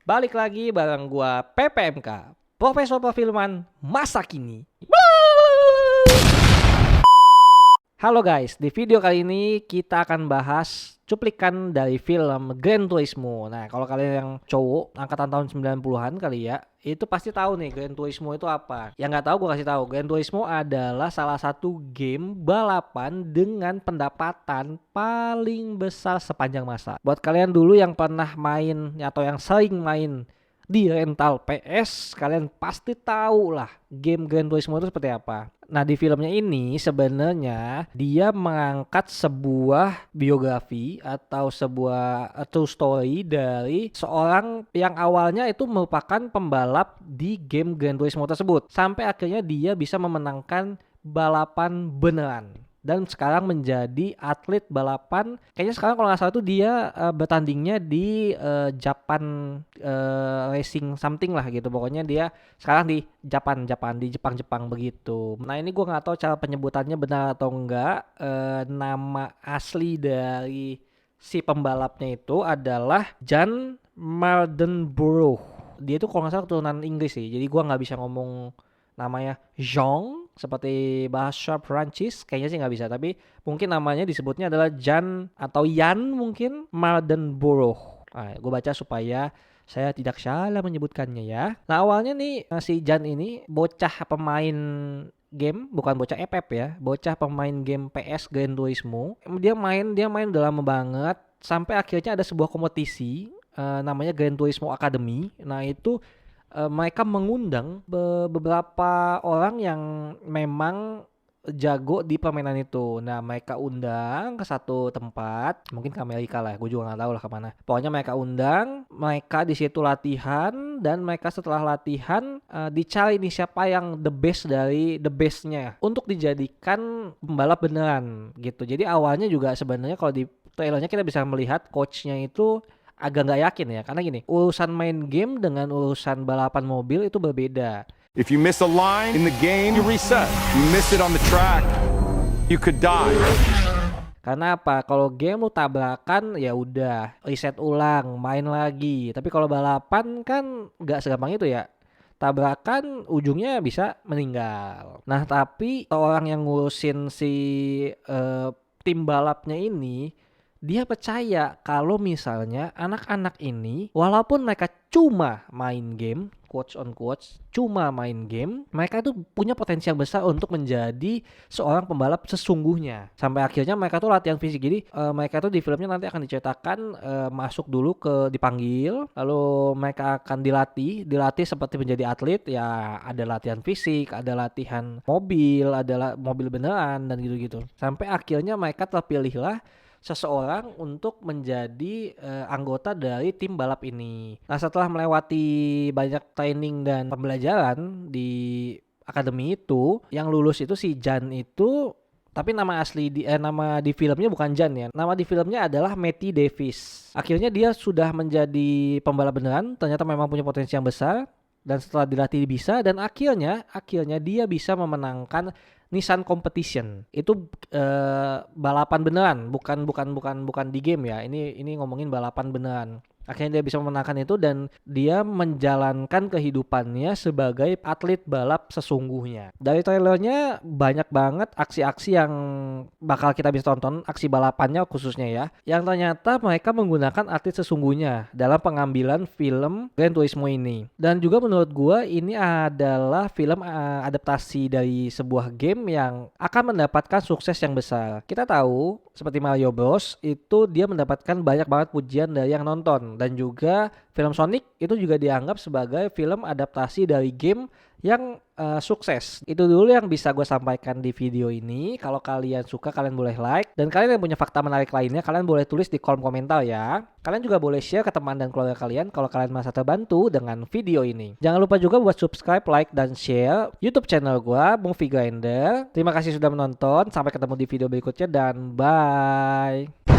Balik lagi bareng gua PPMK, Profesor Perfilman Masa Kini. Halo guys, di video kali ini kita akan bahas cuplikan dari film Gran Turismo. Nah, kalau kalian yang cowok angkatan tahun 90-an kali ya, itu pasti tahu nih Gran Turismo itu apa. Yang nggak tahu gue kasih tahu, Gran Turismo adalah salah satu game balapan dengan pendapatan paling besar sepanjang masa. Buat kalian dulu yang pernah main atau yang sering main di rental PS, kalian pasti tahu lah game Gran Turismo itu seperti apa. Nah, di filmnya ini sebenarnya dia mengangkat sebuah biografi atau sebuah true story dari seorang yang awalnya itu merupakan pembalap di game Gran Turismo tersebut. Sampai akhirnya dia bisa memenangkan balapan beneran. Dan sekarang menjadi atlet balapan. Kayaknya sekarang kalau nggak salah tuh dia bertandingnya di Japan Racing something lah gitu. Pokoknya dia sekarang di di Jepang begitu. Nah, ini gue nggak tahu cara penyebutannya benar atau enggak. Nama asli dari si pembalapnya itu adalah Jan Mardenborough. Dia itu kalau nggak salah keturunan Inggris sih. Jadi gue nggak bisa ngomong namanya Jean seperti bahasa Prancis, kayaknya sih nggak bisa, tapi mungkin namanya disebutnya adalah Jan atau Jan mungkin Mardenborough. Nah, gue baca supaya saya tidak salah menyebutkannya ya. Nah, awalnya nih si Jan ini bocah pemain game, bukan bocah FF ya, bocah pemain game PS Gran Turismo. Dia main udah lama banget sampai akhirnya ada sebuah kompetisi namanya Gran Turismo Academy. Nah, itu mereka mengundang beberapa orang yang memang jago di permainan itu. Nah, mereka undang ke satu tempat, mungkin ke Amerika lah, gue juga nggak tahu lah kemana. Pokoknya mereka undang, mereka di situ latihan, dan mereka setelah latihan dicari nih siapa yang the best dari the bestnya untuk dijadikan pembalap beneran gitu. Jadi awalnya juga sebenarnya kalau di trailernya kita bisa melihat coachnya itu agak nggak yakin ya, karena gini, urusan main game dengan urusan balapan mobil itu berbeda. If you miss a line in the game, you reset. You miss it on the track, you could die. Karena apa? Kalau game lu tabrakan ya udah reset ulang, main lagi. Tapi kalau balapan kan nggak segampang itu ya. Tabrakan ujungnya bisa meninggal. Nah, tapi orang yang ngurusin si tim balapnya ini, dia percaya kalau misalnya anak-anak ini walaupun mereka cuma main game, quotes on quotes, cuma main game, mereka itu punya potensi yang besar untuk menjadi seorang pembalap sesungguhnya. Sampai akhirnya mereka tuh latihan fisik. Jadi mereka tuh di filmnya nanti akan diceritakan masuk dulu dipanggil, lalu mereka akan dilatih seperti menjadi atlet. Ya, ada latihan fisik, ada latihan mobil, ada mobil beneran dan gitu-gitu. Sampai akhirnya mereka terpilihlah seseorang untuk menjadi anggota dari tim balap ini. Nah, setelah melewati banyak training dan pembelajaran di akademi itu, yang lulus itu si Jan itu, tapi nama di filmnya bukan Jan ya. Nama di filmnya adalah Matty Davis. Akhirnya dia sudah menjadi pembalap beneran, ternyata memang punya potensi yang besar, dan setelah dilatih bisa, dan akhirnya dia bisa memenangkan Nissan Competition. Itu balapan beneran, bukan di game ya. Ini ngomongin balapan beneran. Akhirnya dia bisa memenangkan itu, dan dia menjalankan kehidupannya sebagai atlet balap sesungguhnya. Dari trailernya banyak banget aksi-aksi yang bakal kita bisa tonton, aksi balapannya khususnya ya, yang ternyata mereka menggunakan atlet sesungguhnya dalam pengambilan film Gran Turismo ini. Dan juga menurut gua ini adalah film adaptasi dari sebuah game yang akan mendapatkan sukses yang besar. Kita tahu seperti Mario Bros itu dia mendapatkan banyak banget pujian dari yang nonton, dan juga film Sonic itu juga dianggap sebagai film adaptasi dari game yang sukses. Itu dulu yang bisa gue sampaikan di video ini. Kalau kalian suka, kalian boleh like, dan kalian yang punya fakta menarik lainnya, kalian boleh tulis di kolom komentar ya. Kalian juga boleh share ke teman dan keluarga kalian kalau kalian merasa terbantu dengan video ini. Jangan lupa juga buat subscribe, like, dan share YouTube channel gue, Movie Grinder. Terima kasih sudah menonton. Sampai ketemu di video berikutnya, dan bye.